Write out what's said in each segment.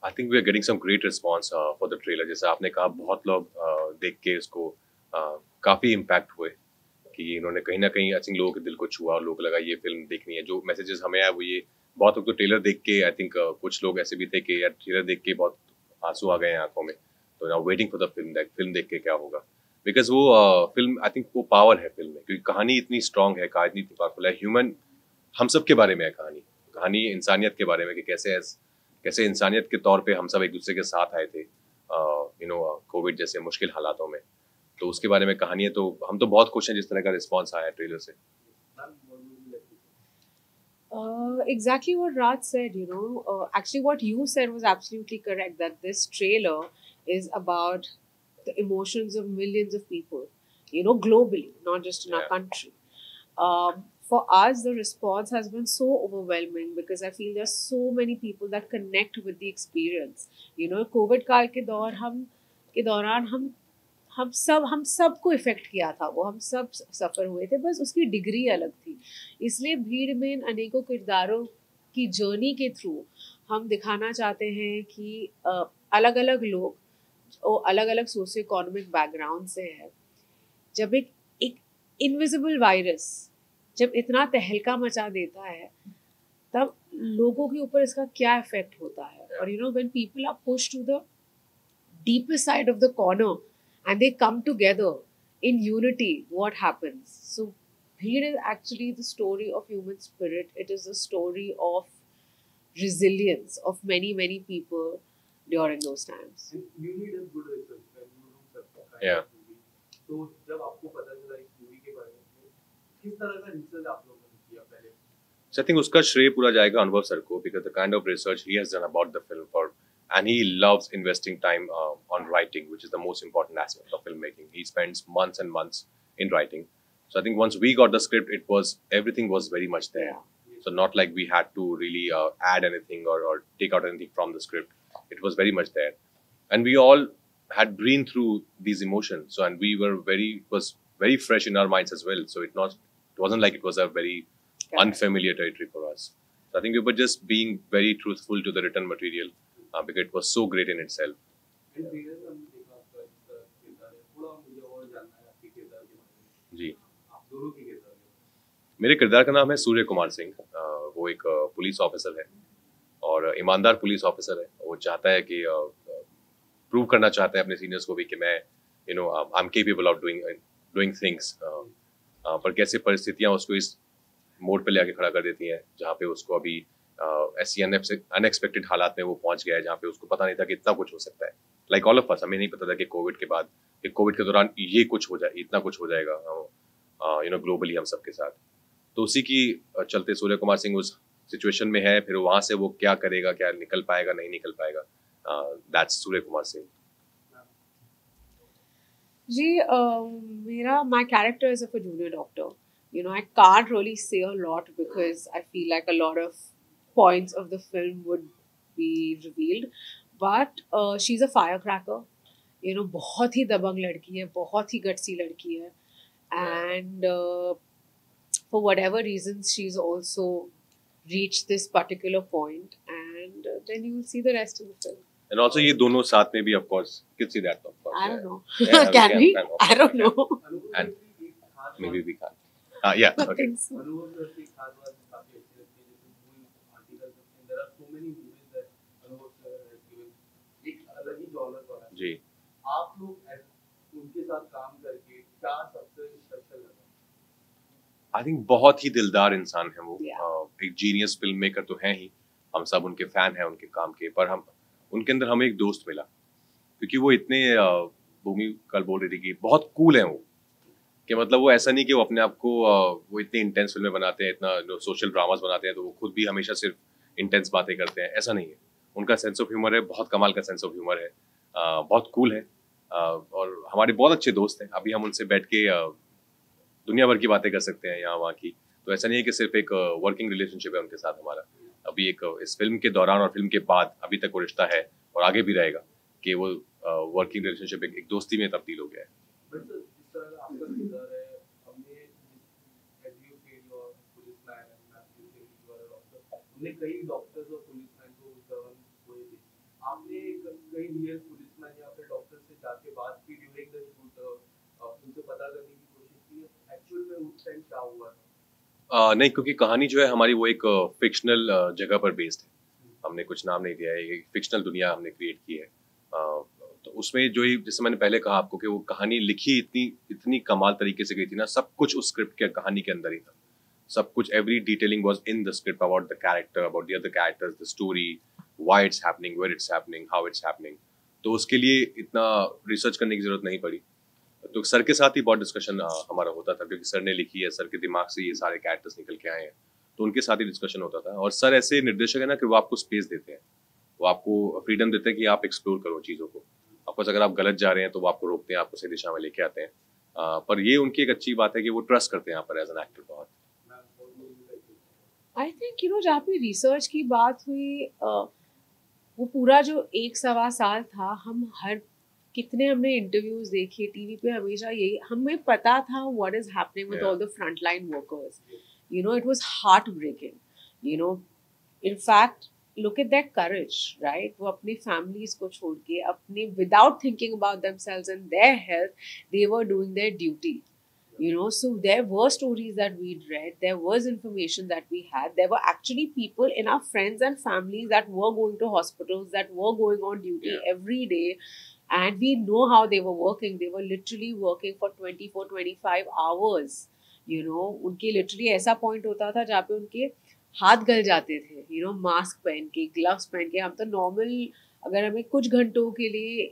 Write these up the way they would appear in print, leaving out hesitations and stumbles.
I think we are getting some great response for the trailer. जैसे आपने कहा, बहुत लोग देख के इसको काफ़ी इम्पैक्ट हुए कि इन्होंने कहीं ना कहीं आई थिंक लोगों के दिल को छुआ और लोगों को लगा ये फिल्म देखनी है। जो मैसेजेस हमें आए वो ये, बहुत लोग तो ट्रेलर देख के आई थिंक कुछ लोग ऐसे भी थे कि यार ट्रेलर देख के बहुत आंसू आ गए हैं आंखों में, तो now waiting for the film देख के क्या होगा। बिकॉज वो फिल्म आई थिंक वो पावर है फिल्म में, क्योंकि कहानी इतनी स्ट्रांग है, कहानी इतनी पावरफुल है। ह्यूमन, हम सब के बारे में है कहानी। कहानी इंसानियत के बारे में कि कैसे कैसे इंसानियत के तौर पे हम सब एक दूसरे के साथ आए थे कोविड जैसे मुश्किल हालातों में। तो उसके बारे में कहानी है। तो हम तो बहुत खुश हैं जिस तरह का रिस्पॉन्स आया है ट्रेलर से। Exactly what Raj said, actually, what you said was absolutely correct, that this trailer is about the emotions of millions of people, globally, not just in our Yeah. country. For us, the response has been so overwhelming because I feel there's so many people that connect with the experience. COVID काल के दौरान हम सबको effect किया था, वो हम सब सफ़र हुए थे, बस उसकी डिग्री अलग थी। इसलिए भीड़ में इन अनेकों किरदारों की जर्नी के थ्रू हम दिखाना चाहते हैं कि अलग अलग लोग और अलग अलग सोशियो इकोनॉमिक बैकग्राउंड से है। जब एक एक इनविजिबल वायरस जब इतना तहलका मचा देता है, तब लोगों के ऊपर इसका क्या इफेक्ट होता है। और when people are push to the deepest side of the corner and they come together in unity, what happens? So, Bheed is actually the story of human spirit. It is the story of resilience of many, many people during those times. And you need a good research when you do such a kind Yeah. of movie. So जब आपको पता चला इस movie के बारे में, तो किस तरह का रिसर्च आप लोगों ने किया पहले? So I think उसका श्रेय पूरा जाएगा अनुभव सर को, because the kind of research he has done about the film and he loves investing time on writing, which is the most important aspect of filmmaking. He spends months and months in writing. So I think once we got the script, everything was very much there. Yeah. So not like we had to really add anything or take out anything from the script. It was very much there, and we all had been through these emotions. So and we were it was very fresh in our minds as well. So it wasn't like it was a very unfamiliar territory for us. So I think we were just being very truthful to the written material because it was so great in itself. And trailer में हमने देखा आपका इसका किरदार है, थोड़ा मुझे और जानना है आपके किरदार के बारे में। जी, आप दोनों के किरदार के बारे मेरे किरदार का नाम है सूर्य कुमार सिंह। वो एक पुलिस ऑफिसर है और ईमानदार पुलिस ऑफिसर है। वो चाहता है कि प्रूव करना चाहता है अपने सीनियर्स को भी कि मैं I am capable of doing things. पर कैसे परिस्थितियां उसको इस मोड़ पे लेके खड़ा कर देती हैं जहाँ पे उसको अभी ऐसी अनएक्सपेक्टेड हालात में वो पहुंच गया है जहाँ पे उसको पता नहीं था कि इतना कुछ हो सकता है। लाइक ऑल ऑफ अस, हमें नहीं पता था कि कोविड के बाद, कि कोविड के दौरान ये कुछ हो जाए, इतना कुछ हो जाएगा ग्लोबली हम सबके साथ। तो उसी की चलते सूर्य कुमार सिंह उस सिचुएशन में है। फिर वहां से वो क्या करेगा, क्या निकल पाएगा, नहीं निकल पाएगा, that's Surya Kumar Singh. My character is of a junior doctor. I can't really say a lot because I feel like a lot of points of the film would be revealed. But she's a firecracker. बहुत ही दबंग लड़की है, बहुत ही gutsy लड़की है. And for whatever reasons, she's also reached this particular point. And then you will see the rest of the film. And also ये दोनों साथ में भी of course can see that of course. I don't know. Yeah, Can we? of I don't course, know. And में एक खास maybe we can't. Yeah, I okay. think so. Anubhav sir की खास बात काफी अच्छी लगती है, जैसे मूवी आर्टिकल में there are so many movies that Anubhav sir has given एक अलग ही जॉनर पर है। जी, आप लोग उनके साथ काम करके क्या सबसे स्पेशल लगा? आई थिंक बहुत ही दिलदार इंसान है वो। Yeah. एक जीनियस फिल्म मेकर तो हैं ही, हम सब उनके फैन हैं उनके काम के, पर हम उनके अंदर हमें एक दोस्त मिला, क्योंकि वो इतने भूमि कल बोल रही थी कि बहुत कूल है वो, कि मतलब वो ऐसा नहीं कि वो अपने आप को वो इतनी इंटेंस फिल्में बनाते हैं, इतना सोशल ड्रामास बनाते हैं तो वो खुद भी हमेशा सिर्फ इंटेंस बातें करते हैं, ऐसा नहीं है। उनका सेंस ऑफ ह्यूमर है, बहुत कमाल का सेंस ऑफ ह्यूमर है, बहुत कूल है, और हमारे बहुत अच्छे दोस्त हैं। अभी हम उनसे बैठ के दुनिया भर की बातें कर सकते हैं यहाँ वहाँ की। तो ऐसा नहीं है कि सिर्फ एक वर्किंग रिलेशनशिप है उनके साथ हमारा। अभी एक इस फिल्म के दौरान और फिल्म के बाद अभी तक वो रिश्ता है और आगे भी रहेगा, कि वो वर्किंग रिलेशनशिप एक दोस्ती में तब्दील हो गया है। बट सर जिस तरह का आपका किरदार है, हमने as you feel your policeman and Matthew feel your doctor, हमने कई डॉक्टर्स और पुलिसमैन को उस दौरान हुए थे। आप रियल पुलिसमैन या फिर डॉक्टर से जाके बात की ड्यूरिंग द शूट, उनसे पता करने की कोशिश की एक्चुअल में उस टाइम क्या हुआ था? नहीं, क्योंकि कहानी जो है हमारी वो एक फिक्शनल जगह पर बेस्ड है। हमने कुछ नाम नहीं दिया है, एक फिक्शनल दुनिया हमने क्रिएट की है। तो उसमें जो ही जैसे मैंने पहले कहा आपको कि वो कहानी लिखी इतनी इतनी कमाल तरीके से गई थी ना, सब कुछ उस स्क्रिप्ट के कहानी के अंदर ही था। सब कुछ, every detailing was in the script about the character, about the other characters, the story, why it's happening, where it's happening, how it's happening. तो उसके लिए इतना रिसर्च करने की जरूरत नहीं पड़ी। तो सर के साथ ही बहुत डिस्कशन हमारा होता था, क्योंकि सर ने लिखी है, सर के दिमाग से ये सारे कैरेक्टर्स निकल के आए हैं, तो उनके साथ ही डिस्कशन होता था। और सर ऐसे निर्देशक है ना कि वो आपको स्पेस देते हैं, वो आपको फ्रीडम देते हैं कि आप एक्सप्लोर करो चीज़ों को। ऑफकोर्स अगर आप गलत जा रहे हैं तो वो आपको रोकते हैं, आपको सही दिशा में लेके आते हैं। पर ये उनकी एक अच्छी बात है कि वो ट्रस्ट करते हैं यहाँ पर एज एन एक्टर बहुत। आई थिंक जहाँ पे रिसर्च की बात हुई, वो पूरा जो 1-1.25 साल था, हम हर कितने हमने इंटरव्यूज देखे टीवी पे, हमेशा यही हमें पता था what is happening with all the front line workers. It was heart breaking. In fact look at their courage, right? वो अपनी families को छोड़ के, अपने without thinking about themselves and their health, they were doing their duty. So there were stories that we'd read, there was information that we had, there were actually people in our friends and families that were going to hospitals, that were going on duty every day, and we know how they were working. They were literally working for 24-25 hours. उनके literally ऐसा point होता था जहाँ पे उनके हाथ गल जाते थे, मास्क पहन के, ग्लव्स पहन के। हम तो नॉर्मल, अगर हमें कुछ घंटों के लिए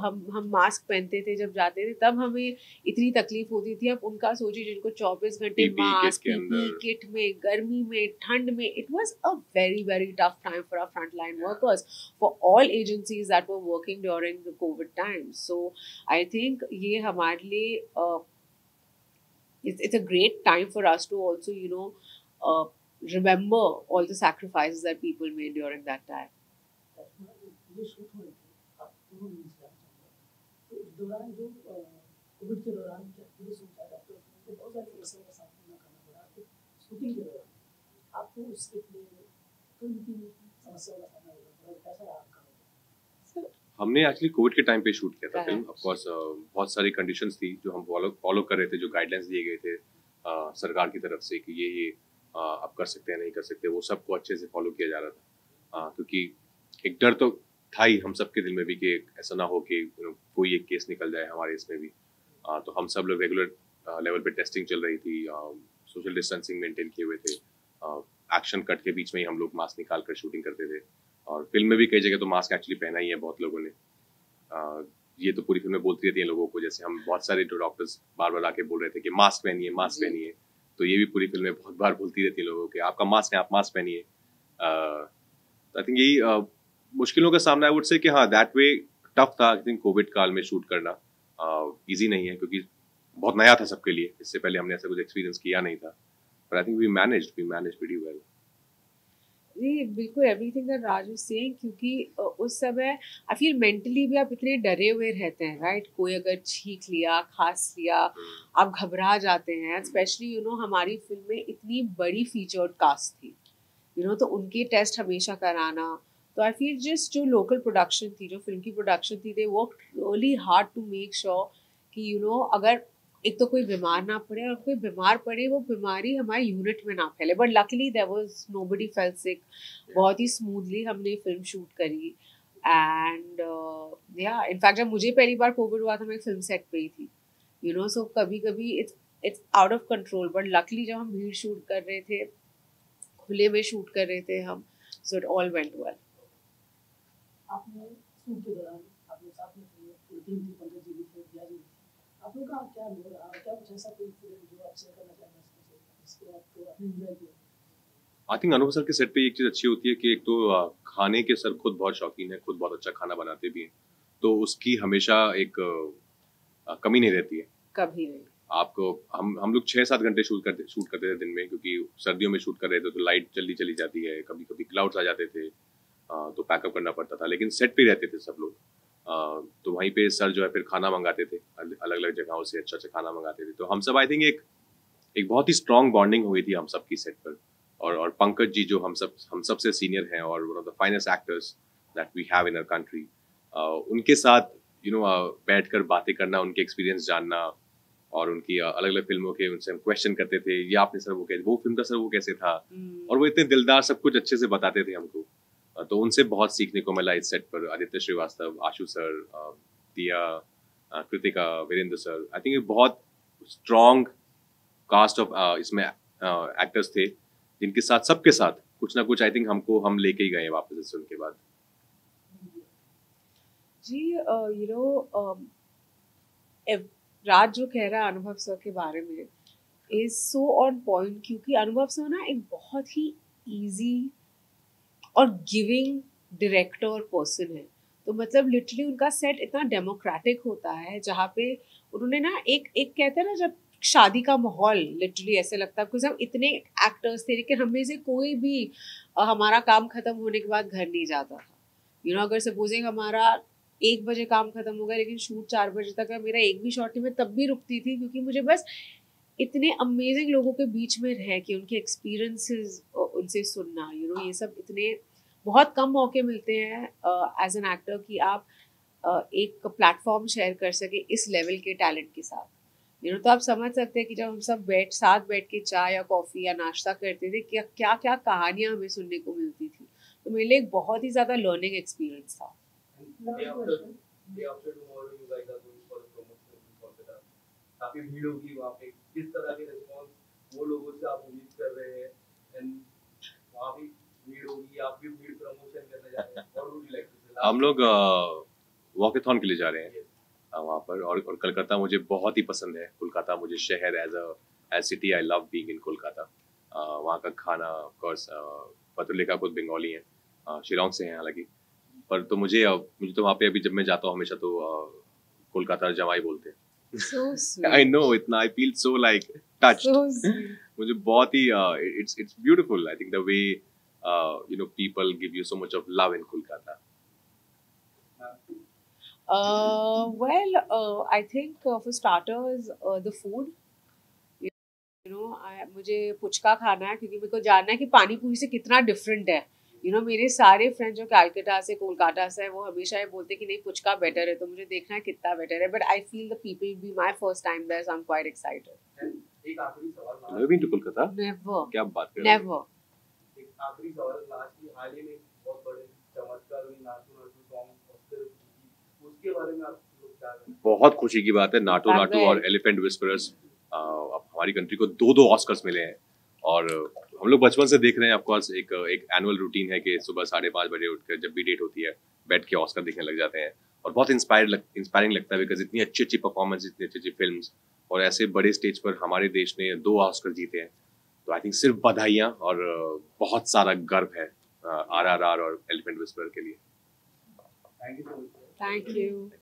हम मास्क पहनते थे जब जाते थे, तब हमें इतनी तकलीफ होती थी। अब उनका सोचिए जिनको 24 घंटे मास्क, पीपीई किट में, गर्मी में, ठंड में, it was a very very tough time for our front line workers, for all agencies that were working during the Covid time. So I think ये हमारे लिए it's a great time for us to also remember all the sacrifices that people made during that time. ये shoot हो रही थी, आप दोनों news जानना चाहूँगा। तो इस दौरान जो कोविड के दौरान क्या पुलिस और डॉक्टर्स को बहुत सारी समस्याओं का सामना करना पड़ा, तो शूटिंग के दौरान आपको उसके लिए फिल्म की समस्याओं का सामना करना पड़ा, कैसा रहा आपका? हमने एक्चुअली कोविड के टाइम पे शूट किया था फिल्म। ऑफ कोर्स बहुत सारी कंडीशंस थी जो हम फॉलो कर रहे थे, जो गाइडलाइंस दिए गए थे सरकार की तरफ से कि ये आप कर सकते हैं, नहीं कर सकते, वो सबको अच्छे से फॉलो किया जा रहा था। क्योंकि एक डर तो था ही हम सबके दिल में भी कि ऐसा ना हो कि कोई एक केस निकल जाए हमारे इसमें भी। तो हम सब लोग रेगुलर लेवल पे टेस्टिंग चल रही थी, सोशल डिस्टेंसिंग मेंटेन किए हुए थे, एक्शन कट के बीच में ही हम लोग मास्क निकाल कर शूटिंग करते थे। और फिल्म में भी कई जगह तो मास्क एक्चुअली पहना ही है बहुत लोगों ने। ये तो पूरी फिल्म में बोलती रहती हैं लोगों को, जैसे हम बहुत सारे जो डॉक्टर्स बार बार आके बोल रहे थे कि मास्क पहनिए, मास्क पहनिए, तो ये भी पूरी फिल्म में बहुत बार बोलती रहती है लोगों के आपका मास्क है, आप मास्क पहनिए। आई थिंक यही मुश्किलों का सामना, आई वुड से कि हाँ दैट वे टफ था। आई थिंक कोविड काल में शूट करना इजी नहीं है, क्योंकि बहुत नया था सबके लिए, इससे पहले हमने ऐसा कुछ एक्सपीरियंस किया नहीं था। But I think we managed pretty well. जी बिल्कुल, everything that Raj is saying, क्योंकि उस समय आई फील मेंटली भी आप इतने डरे हुए रहते हैं, राइट? कोई अगर छींक लिया, खांस लिया, आप घबरा जाते हैं। स्पेशली हमारी फिल्म में इतनी बड़ी फीचर्ड कास्ट थी, तो उनके टेस्ट हमेशा कराना। तो आई फील जस्ट जो लोकल प्रोडक्शन थी, जो फिल्म की प्रोडक्शन थी, they work really hard to make sure कि अगर एक तो कोई बीमार ना पड़े, और कोई बीमार पड़े वो बीमारी हमारे यूनिट में ना फैले। But luckily there was nobody felt sick. बहुत ही स्मूथली हमने फिल्म शूट करी। एंड इनफैक्ट जब मुझे पहली बार कोविड हुआ था, मैं फिल्म सेट पे ही थी। सो कभी कभी it's out of control, but luckily जब हम भीड़ शूट कर रहे थे, खुले में शूट कर रहे थे हम, so it all went well. आपने शूट के दौरान आपने साथ में टीम थी, पंकज जी भी थे, दिया जी, आप लोगों का क्या अनुभव रहा? क्या कुछ ऐसा कोई फिल्म जो आप शेयर करना चाहेंगे जिसको आपको आपने एंजॉय किया? आई थिंक अनुभव सर के सेट पे एक चीज़ अच्छी होती है कि एक तो खाने के सर खुद बहुत शौकीन है, खुद बहुत अच्छा खाना बनाते भी हैं, तो उसकी हमेशा एक कमी नहीं रहती है, कभी नहीं। आपको हम लोग 6-7 घंटे शूट करते थे दिन में, क्योंकि सर्दियों में शूट कर रहे थे तो लाइट जल्दी चली जाती है, कभी कभी क्लाउड्स आ जाते थे, तो पैकअप करना पड़ता था। लेकिन सेट पे रहते थे सब लोग, तो वहीं पे सर जो है फिर खाना मंगाते थे, अलग अलग जगहों से अच्छा खाना मंगाते थे। तो हम सब आई थिंक एक बहुत ही स्ट्रॉन्ग बॉन्डिंग हुई थी हम सब की सेट पर। और पंकज जी जो हम सब से सीनियर हैं और one of the finest actors that we have in our country, उनके साथ बैठकर बातें करना, उनके एक्सपीरियंस जानना और उनकी अलग अलग फिल्मों के उनसे हम क्वेश्चन करते थे, ये आपने सर वो फिल्म का सर वो कैसे था, और वो इतने दिलदार सब कुछ अच्छे से बताते थे हमको। तो उनसे बहुत सीखने को मिला इस सेट पर। Aditya Srivastava, Ashu sir, Diya, Kritika, Virendra sir, I think ये बहुत स्ट्रॉन्ग कास्ट ऑफ इसमें एक्टर्स थे जिनके साथ सबके साथ कुछ ना कुछ आई थिंक हम लेके ही गए वापस इस फिल्म के बाद। जी राज जो कह रहा है अनुभव सर के बारे में इज सो ऑन पॉइंट, क्योंकि अनुभव सर ना एक बहुत ही इजी और गिविंग डायरेक्टर और पर्सन है। तो मतलब लिटरली उनका सेट इतना डेमोक्रेटिक होता है, जहाँ पे उन्होंने ना एक कहते हैं ना जब शादी का माहौल, लिटरली ऐसे लगता है बिकॉज हम इतने एक्टर्स थे लेकिन हमें से कोई भी हमारा काम खत्म होने के बाद घर नहीं जाता था। अगर सपोजिंग हमारा 1 बजे काम खत्म हो गया लेकिन शूट 4 बजे तक है, मेरा एक भी शॉट नहीं, मैं तब भी रुकती थी क्योंकि मुझे बस इतने अमेजिंग लोगों के बीच में रह के उनके एक्सपीरियंसेस उनसे सुनना, ये सब इतने बहुत कम मौके मिलते हैं एज एन एक्टर कि आप एक प्लेटफॉर्म शेयर कर सके इस लेवल के टैलेंट के साथ। तो आप समझ सकते हैं कि जब हम सब साथ बैठ के चाय या कॉफ़ी या नाश्ता करते थे, क्या क्या कहानियाँ हमें सुनने को मिलती थी। तो मेरे लिए एक बहुत ही ज़्यादा लर्निंग एक्सपीरियंस था। काफी भीड़ होगी वहाँ पे, किस तरह के रिस्पॉन्स वो लोगों से आप उम्मीद कर रहे हैं, एंड वहाँ भी भीड़ होगी, आप भी भीड़ प्रमोशन करने जा रहे हैं, और वुड यू लाइक टू से? हम लोग वॉकेथॉन के लिए जा रहे हैं वहाँ पर, और कोलकाता मुझे बहुत ही पसंद है। कोलकाता मुझे शहर as city, I love being in Kolkata. वहाँ का खाना, ऑफ कोर्स पत्रलेखा खुद बंगाली हैं, शिलोंग से हैं हालांकि, पर तो मुझे तो वहाँ पे अभी जब मैं जाता हूँ हमेशा तो कोलकाता जमाई बोलते हैं। So sweet. I know, इतना I feel so like touched. So sweet. मुझे बहुत ही it's beautiful. I think the way people give you so much of love in Kolkata. I think for starters the food. मुझे पुचका खाना है क्योंकि मेरे को जानना है कि पानी पूरी से कितना डिफरेंट है। मेरे सारे फ्रेंड्स जो कैलकाटा से, कोलकाता से है, वो हमेशा ये बोलते कि नहीं पुचका बेटर है, तो मुझे देखना है कितना बेटर है। But I feel the people be my first time there, so I am quite excited. एक आखिरी सवाल, Have you been to Kolkata? Never, क्या बात कर रहे हैं? नेवर। एक आखिरी सवाल, लास्टली हाल ही में बहुत बड़े चमत्कार हुई, नाटू नाटू सॉन्ग ऑस्कर जीती, उसके बारे में आप लोग क्या कहेंगे? बहुत खुशी की बात है। नाटू नाटू और एलिफेंट विस्परर्स, अब हमारी कंट्री को 2 ऑस्कर्स मिले हैं, और हम लोग बचपन से देख रहे हैं। ऑफकोर्स एक एनुअल रूटीन है कि सुबह 5:30 बजे उठकर जब भी डेट होती है बैठ के ऑस्कर देखने लग जाते हैं, और बहुत इंस्पायरिंग लगता है बिकॉज इतनी अच्छी अच्छी परफॉर्मेंस, इतनी अच्छी अच्छी फिल्म्स, और ऐसे बड़े स्टेज पर हमारे देश ने 2 ऑस्कर जीते हैं। तो आई थिंक सिर्फ बधाइयाँ और बहुत सारा गर्व है RRR और एलिफेंट विस्परर के लिए। Thank you so much. Thank you.